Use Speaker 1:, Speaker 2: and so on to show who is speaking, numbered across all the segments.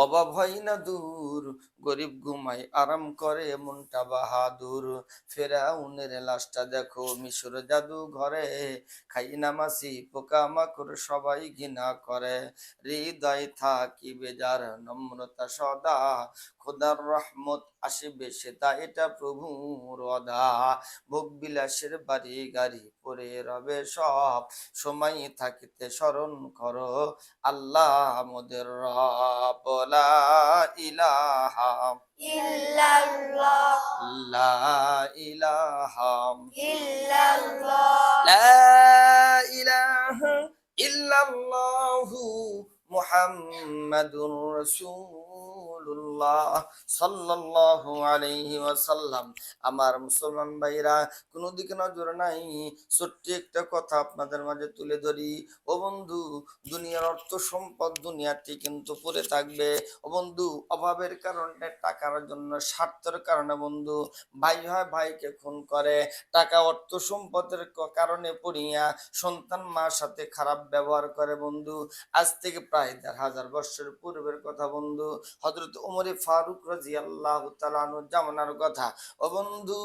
Speaker 1: অভাব হয় না দূর, গরিব ঘুমাই আরাম করে মনটা বাহাদুর। ফেরাউনের লাশটা দেখো মিশর জাদু ঘরে, খাই না মাছি পোকা মাকড় সবাই ঘৃণা করে। হৃদয় থাকিবে যার নম্রতা সদা, খোদার রহমত আসিবে সেটা এটা প্রভুর অদা। ভোগ বিলাসের বাড়ি গাড়ি পরে রবে সব, সময় থাকিতে স্মরণ করো আল্লাহ মোদের রব। লা ইলাহা
Speaker 2: ইল্লাল্লাহ
Speaker 1: লা ইলাহা
Speaker 2: ইল্লাল্লাহ
Speaker 1: লা ইলাহা ইল্লাল্লাহু মুহাম্মাদুর রাসূলুল্লাহ সাল্লাল্লাহু আলাইহি ওয়াসাল্লাম। আমার মুসলমান ভাইরা, কোনো দিকে নজর নাই, ছোট্ট একটা কথা আপনাদের মাঝে তুলে ধরি। ও বন্ধু, দুনিয়ার অর্থ সম্পদ দুনিয়াতে কিন্তু পড়ে থাকবে। ও বন্ধু, অভাবের কারণে, টাকার জন্য, স্বার্থের কারণে বন্ধু ভাই হয় ভাইকে খুন করে। টাকা অর্থ সম্পদের কারণে পড়িয়া সন্তান মার সাথে খারাপ ব্যবহার করে বন্ধু। আজ থেকে প্রায় ১,৫০০ বছর পূর্বের কথা বন্ধু, হযরত ওমর ফারুক রাদিয়াল্লাহু তাআলা আনহুর জামানার কথা। ও বন্ধু,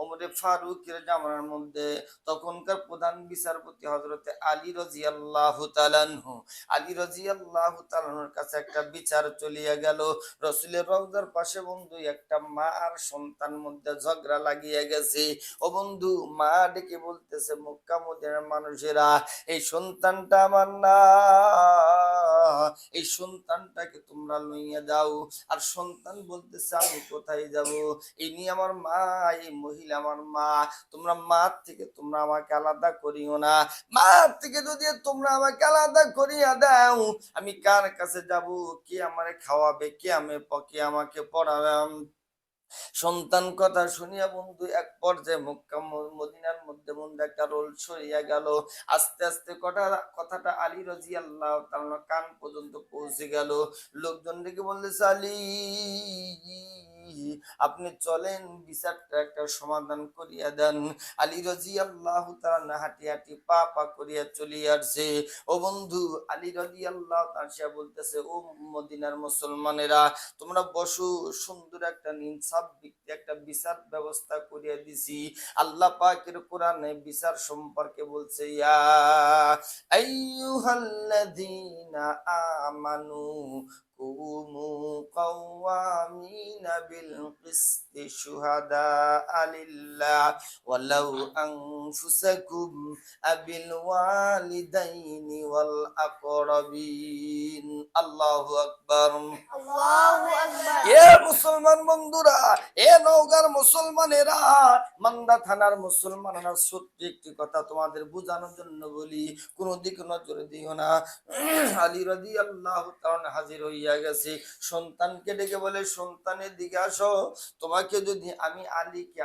Speaker 1: ওমর ফারুকের জামানার মধ্যে তখনকার প্রধান বিচারপতি হযরতে আলী রাদিয়াল্লাহু তাআলা আনহু। আলী রাদিয়াল্লাহু তাআলা আনহুর কাছে একটা বিচার চলিয়া গেল। রসুলের রওজার পাশে বন্ধু একটা মা আর সন্তান মধ্যে ঝগড়া লাগিয়ে গেছে। ও বন্ধু, মা ডেকে বলতেছে, মক্কা মদিনার মানুষেরা, এই সন্তানটা আমার না, এই সন্তানটাকে তোমরা লইয়া যাও। আর সন্তান বলতেছে, আমি কোথায় যাব? ইনি আমার মা, এই মহিলা আমার মা। তোমরা মা থেকে তোমরা আমাকে আলাদা করিও না। মা থেকে যদি তোমরা আমাকে আলাদা করিয়া দাও, আমি কার কাছে যাব? কে আমারে খাওয়াবে? কে আমাকে পড়াবে? সন্তান কথা শুনিয়া বন্ধু এক পর্যায়ে মক্কা মদিনার মধ্যে বন্ধু একটা রোল ছড়িয়া গেল। আস্তে আস্তে কথাটা আলী রাদিয়াল্লাহু তাআলা কান পর্যন্ত পৌঁছে গেল। লোকজন ডেকে বলতেছে, আলী আপনি চলেন, বিচারটা একটা সমাধান করিয়া দেন। আলী রাদিয়াল্লাহু তাআলা হাঁটি হাঁটি পা পা করিয়া চলিয়া আসছে। ও বন্ধু, আলী রাদিয়াল্লাহু তাআলা বলতেছে, ও মদিনার মুসলমানেরা, তোমরা বসো, সুন্দর একটা ইনসাফ ভিত্তিক একটা বিচার ব্যবস্থা করিয়া দিছি। আল্লাহ পাকের কোরআনে বিচার সম্পর্কে বলছে, ইয়া আইয়ুহাল্লাযীনা আমানু কুমু কাওয়ামিনা বিল কিসতি শুহাদা লিল্লাহ ওয়ালাউ আনফুসাকুম আবিল ওয়ালিদাইনি ওয়াল আকরাবিন। আল্লাহু আকবার।
Speaker 2: আল্লাহু আকবার।
Speaker 1: এ মুসলমান বন্ধুরা, এ নওগাঁর মুসলমানেরা, মান্দা থানার মুসলমানেরা, সত্যি একটি কথা তোমাদের বোঝানোর জন্য বলি, কোন দিকে নজর দিও না। আলী রাদিয়াল্লাহু তাআলা হাজির হইয়া গেছে। সন্তানকে ডেকে বলে, সন্তানের দিকে আসো, তোমাকে যদি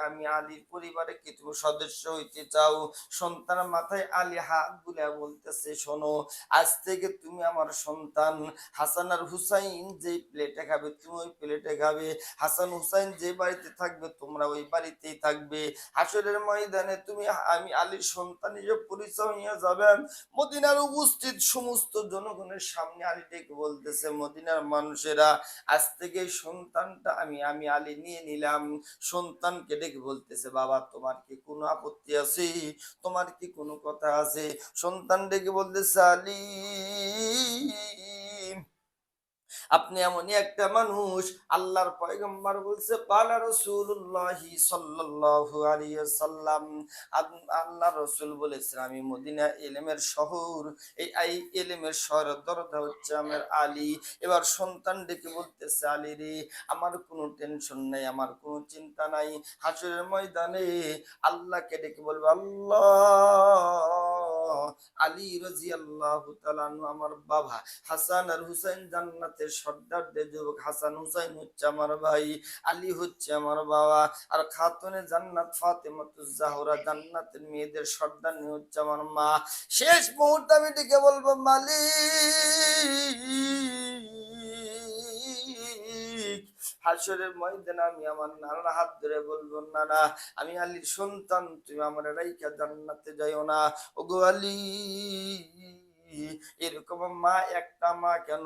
Speaker 1: আমি আলীর পরিবারে কি তুমি সদস্য হইতে চাও? সন্তানের মাথায় আলী হাত বুলিয়ে বলতেছে, শোনো, আজ থেকে তুমি আমার সন্তান। হাসান আর হুসাইন যে প্লেটে খাবে তুমি ওই প্লেটে খাবে, হাসান হুসাইন যে বাড়িতে থাকবে তোমরা ওই বাড়িতেই থাকবে। হাসরের ময়দানে তুমি আমি আলীর সন্তান হিসেবে পরিচয় হইয়া যাবেন। মদিনার উপস্থিত সমস্ত জনগণের সামনে আলী ডেকে বলতেছে, মদিনার মানুষেরা, আজ থেকে সন্তানটা আমি আলী নিয়ে নিলাম। সন্তানকে ডেকে বলতেছে, বাবা তোমার কি কোনো আপত্তি আছে? তোমার কি কোনো কথা আছে? সন্তান ডেকে বলতেছে, আলী আপনি এমনই একটা মানুষ, আল্লাহর পয়গম্বর বলছে, পালা রাসূলুল্লাহি সাল্লাল্লাহু আলাইহি ওয়াসাল্লাম, আল্লাহ রাসূল বলেছেন, আমি মদিনা ইলমের শহর, এই ইলমের শহরের দরজা হচ্ছে আমার আলী। এবার সন্তান ডেকে বলতেছে, আলী রে, আমার কোনো টেনশন নাই, আমার কোনো চিন্তা নাই। হাসরের ময়দানে আল্লাহকে ডেকে বলবে, আল্লাহ, আলী রাদিয়াল্লাহু তাআলা আনহু আমার বাবা, হাসান আর হুসাইন জান্নাতের সর্দারদের যুবক, হাসান হুসাইন হচ্ছে আমার ভাই, আলী হচ্ছে আমার বাবা, আর খাতুনে জান্নাত ফাতেমাতুজ জাহরা জান্নাতের মেয়েদের সর্দারনি হচ্ছে আমার মা। শেষ মুহূর্তে আমি ডেকে বলবো, মালিক, হাসরের ময়দানে আমি আমার নানার হাত ধরে বলবো, নানা, আমি আলীর সন্তান, তুমি আমার রাইখা জান্নাতে যাইও না। ওগো আলী, এরকম মা, একটা মা কেন,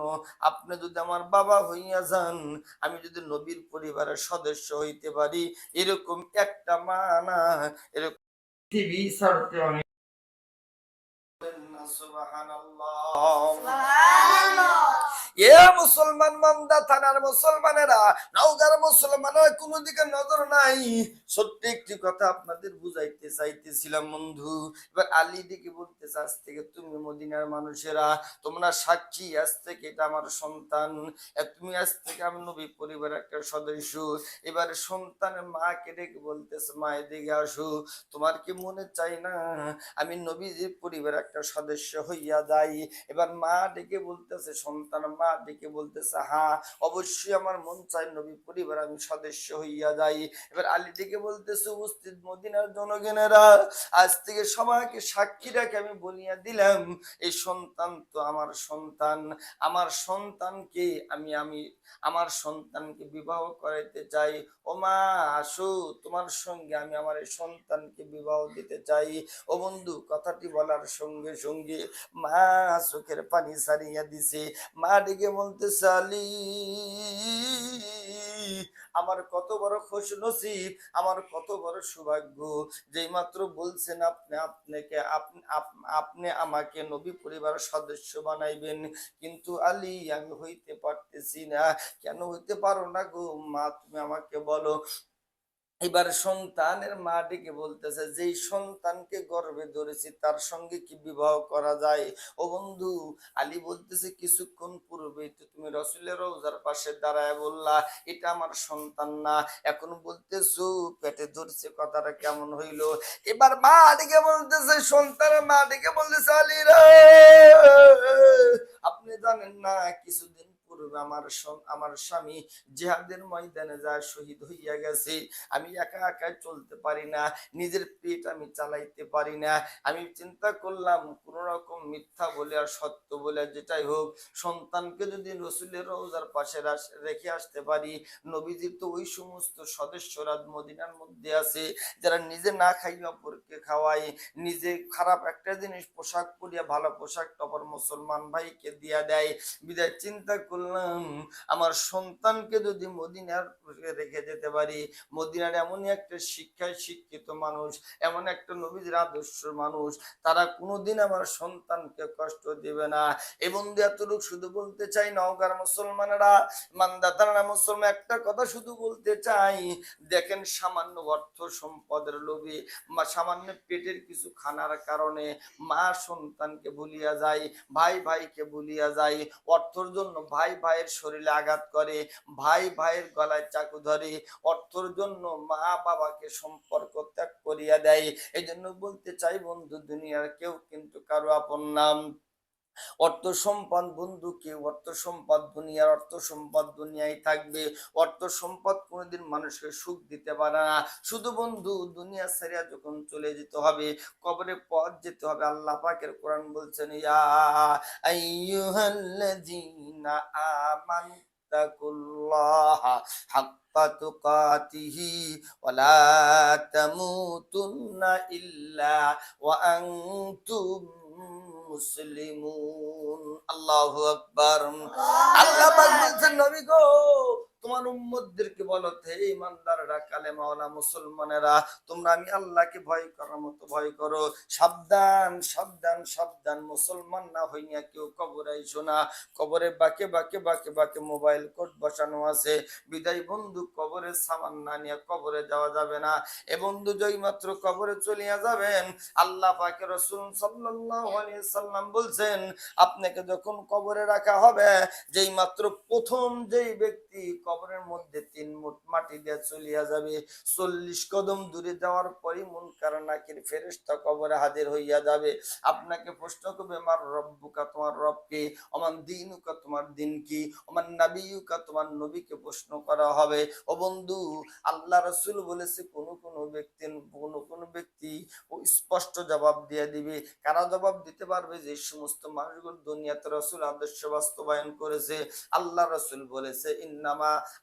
Speaker 1: আপনি যদি আমার বাবা হইয়া যান, আমি যদি নবীর পরিবারের সদস্য হইতে পারি, এরকম একটা মা না, এরকম পৃথিবী ছাড়তে আমি সুবহানাল্লাহ। এ মুসলমান মান্দা থানার মুসলমানেরা, নওগাঁর মুসলমানের কোন দিকে নজর নাই। সত্যি একটি কথা আপনাদের বুঝাইতে চাইতেছিলাম বন্ধু। এবার আলী দিকে বলতেছে, আজ থেকে তুমি মদিনার মানুষেরা তোমরা সাক্ষী, আজ থেকে এটা আমার সন্তান, তুমি আজ থেকে আমি নবী পরিবারের একটা সদস্য। এবার সন্তানের মাকে ডেকে বলতেছে, মা এদিকে আসো, তোমার কি মনে চাই না আমি নবীজির পরিবারের একটা সদস্য হইয়া যাই? এবার মা ডেকে বলতেছে, সন্তান মা ডেকে বলতেছে, হ্যাঁ অবশ্যই আমার মন চাই নবী পরিবার আমি সদস্য হইয়া যাই। এবার আলী ডেকে বলতেছে, উপস্থিত মদিনার জনগণেরা, আজ থেকে সবাইকে সাক্ষী রেখে আমি বলিয়া দিলাম, এই সন্তান তো আমার সন্তান, আমার সন্তানকে আমি আমার সন্তানকে বিবাহ করাইতে চাই। ও মা আসো, তোমার সঙ্গে আমি আমার এই সন্তানকে বিবাহ দিতে চাই। ও বন্ধু, কথাটি বলার সঙ্গে সঙ্গে মা চোখের পানি ছাড়িয়া দিছে। মা ডেকে বলতেছে, আলী আমার কত বড় খুশ নসিব, আমার কত বড় সৌভাগ্য, যেই মাত্র বলছেন আপনি আমাকে নবী পরিবারের সদস্য বানাইবেন, কিন্তু আলী আমি হইতে পারতেছি না। কেন হইতে পারো না গো মা, তুমি আমাকে বলো। এবার সন্তানের মা ডেকে বলতেছে, যেই সন্তানকে গর্ভে ধরেছি তার সঙ্গে কি বিবাহ করা যায়? ও বন্ধু, আলী বলতেছে, কিছুক্ষণ পূর্বে তো তুমি রসুলের রওজার পাশে দাঁড়ায় বললা এটা আমার সন্তান না, এখন বলতেছো পেটে ধরছে, কথাটা কেমন হইলো? এবার মা ডেকে বলতেছে, সন্তানের মা ডেকে বলতেছে, আলী রে, আপনি জানেন না কিছুদিন পূর্বে আমার স্বামী জিহাদের ময়দানে যায় শহীদ হইয়া গেছে। আমি একা একা চলতে পারি না, নিজের পেট আমি চালাইতে পারি না। আমি চিন্তা করলাম কোন রকম মিথ্যা বলে আর সত্য বলে যেটাই হোক, সন্তানকে যদি রসুলের রওজার পাশে রেখে আসতে পারি। নবীজির তো ওই সমস্ত সদস্যরা মদিনার মধ্যে আছে যারা নিজে না খাইয়া অপরকে খাওয়ায়, নিজে খারাপ একটা জিনিস পোশাক পরিয়া ভালো পোশাক টপর মুসলমান ভাইকে দিয়া দেয়। বিদায় চিন্তা করলাম আমার সন্তানকে যদি মদিনার রেখে যেতে পারি, মদিনার এমনই একটা শিক্ষায় শিক্ষিত মানুষ, এমন একটা নবীর আদর্শ মানুষ, তারা কোনোদিন আমার সন্তানকে কষ্ট দিবে না। এই বন্ধু এতটুকু শুধু বলতে চাই, নওগাঁর মুসলমানেরা, মান্দাতারা মুসলমান, একটা কথা শুধু বলতে চাই, দেখেন সামান্য অর্থ সম্পদের লোভে, সামান্য পেটের কিছু খানার কারণে মা সন্তানকে ভুলিয়া যায়, ভাই ভাইকে ভুলিয়া যায়, অর্থর জন্য ভাই ভাইয়ের শরীরে আঘাত করে, ভাই ভাইয়ের গলায় চাকু ধরে, অর্থর জন্য মা বাবাকে সম্পর্ক ত্যাগ করিয়া দেয়। এই জন্য বলতে চাই বন্ধু, দুনিয়ার কেউ কিন্তু কারো আপন নাম। অর্থ সম্পদ বন্ধু, কেউ অর্থ সম্পদ দুনিয়ার অর্থ সম্পদ দুনিয়ায় থাকবে, অর্থ সম্পদ কোনোদিন মানুষকে সুখ দিতে পারে না। শুধু বন্ধু দুনিয়া ছেড়ে যখন চলে যেতে হবে, কবরে পথ যেতে হবে, আল্লাহ পাকের কোরআন বলছেন, ইয়া আইয়ুহাল্লাযীনা আমানুত্তাকুল্লাহা হাক্কা তুকাতিহি ওয়া লা তামুতুন্না ইল্লা ওয়া আনতুম মুসলিমুন। আল্লাহু আকবার। আল্লাহ পাক বলছেন, নবী গো তোমার উম্মতদেরকে বলো, হে ইমানদাররা, কালেমাওয়ালা মুসলমানেরা, তোমরা আমি আল্লাহকে ভয় করার মতো ভয় করো। সাবধান সাবধান সাবধান, মুসলমান না হইয়া কেউ কবরে আইসো না। কবরে বাঁকে বাঁকে বাঁকে বাঁকে মোবাইল কোড বসানো আছে, বিদায় বন্ধু কবরের সামান না নিয়ে কবরে যাওয়া যাবে না। এ বন্ধু যেই মাত্র কবরে চলিয়া যাবেন, আল্লাহ পাকের রাসূল সাল্লাল্লাহু আলাইহি সাল্লাম বলছেন, আপনাকে যখন কবরে রাখা হবে, যেই মাত্র প্রথম যেই ব্যক্তি কবরের মধ্যে 3 মুঠ মাটি দিয়ে চলিয়া যাবে, 40 কদম দূরে যাওয়ার পরই মুনকার নাকির ফেরেশতা কবরে হাজির হইয়া যাবে। আপনাকে প্রশ্ন করবে, মার রব্বুকা, তোমার রব কে? ওমান দীনুকা, তোমার দিন কি? ওমান নাবিয়ুকা, তোমার নবীকে প্রশ্ন করা হবে। ও বন্ধু, আল্লাহ রাসূল বলেছে, কোন ব্যক্তি ও স্পষ্ট জবাব দিয়ে দিবে। কারা জবাব দিতে পারবে? যে সমস্ত মানুষগুলো দুনিয়াতে রাসূল আদর্শ বাস্তবায়ন করেছে। আল্লাহ রাসূল বলেছে,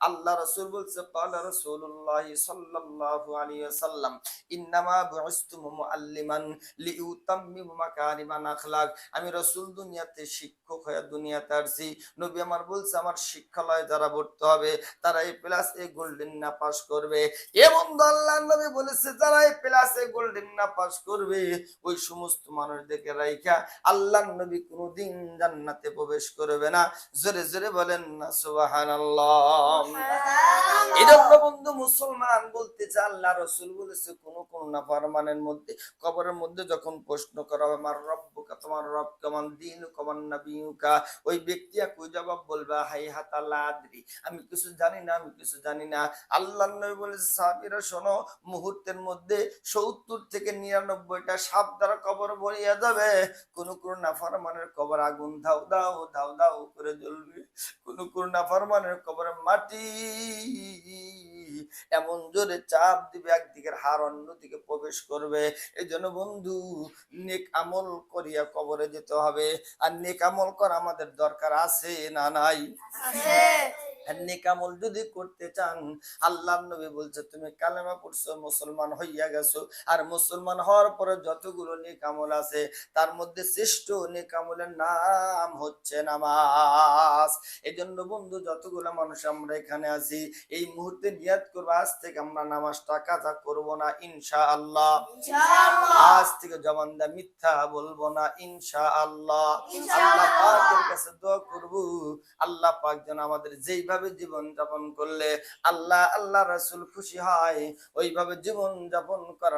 Speaker 1: আল্লাহ রাসূল বলছে, বলছে ক্বালা রাসূলুল্লাহ সাল্লাল্লাহু আলাইহি ওয়াসাল্লাম ইন্নামা বুইসতু মুআল্লিমান লিউতাম্মিমু মাকারিমাল আখলাক। আমি রাসূল দুনিয়াতে শিক্ষক হয়ে দুনিয়াতে আসছি। নবী আমার বলছে আমার শিক্ষালয়ে যারা ভর্তি হবে তারা এই প্লাস এ গোল্ডেন না পাস করবে। এবং আল্লাহর নবী বলেছে যারা এই প্লাস এ গোল্ডেন না পাস করবে ওই সমস্ত মানুষদেরকে রাইখা আল্লাহর নবী কোনোদিন জান্নাতে প্রবেশ করবে না। জোরে জোরে বলেন না সুবহানাল্লাহ। এই জন্য বন্ধু মুসলমান বলতে চায় আল্লাহ রাসূল বলেছে কোন কোন নাফরমানের মধ্যে কবরের মধ্যে যখন প্রশ্ন করা হবে আমার রব্বুকা, তোমার রব কেমন, দিন কেমন, নবিয়ুকা, ওই ব্যক্তি একই জবাব বলবে হাই হাতা লা আদরি, আমি কিছু জানি না, আমি কিছু জানি না। আল্লাহর নবী বলেছে সাহাবীরা শোনো, মুহূর্তের মধ্যে 70 থেকে 99টা সাপ দ্বারা কবর ভরিয়া যাবে। কোন কোন নাফরমানের কবর আগুন ধাউ দাও ধাউ দাও করে জ্বলবে, কোন কোন নাফরমানের কবরে মাটি এমন জোরে চাপ দিবে একদিকের হাড় অন্যদিকে প্রবেশ করবে। এই জন্য বন্ধু নেক আমল করিয়া কবরে যেতে হবে। আর নেক আমল করা আমাদের দরকার আছে না নাই? আর নেক আমল যদি করতে চান আল্লাহর নবী বলছে তুমি কালেমা পড়ছো মুসলমান হইয়া গেছো, আর মুসলমান হওয়ার পরে যতগুলো নেক আমল আছে তার মধ্যে শ্রেষ্ঠ নেক আমলের নাম হচ্ছে নামাজ। এই জন্য বন্ধু যতগুলো মানুষ আমরা এখানে আছি এই মুহূর্তে নিয়াত করবো আজ থেকে আমরা নামাজটা কাজা করব না ইনশাআল্লাহ। আজ থেকে জবান দা মিথ্যা বলবো না ইনশাআল্লাহ। আল্লাহ পাকের কাছে দোয়া করব আল্লাহ পাক যেন আমাদের যেইভাবে জীবন যাপন করলে আল্লাহ রাসূল খুশি হয় ওইভাবে জীবন যাপন করা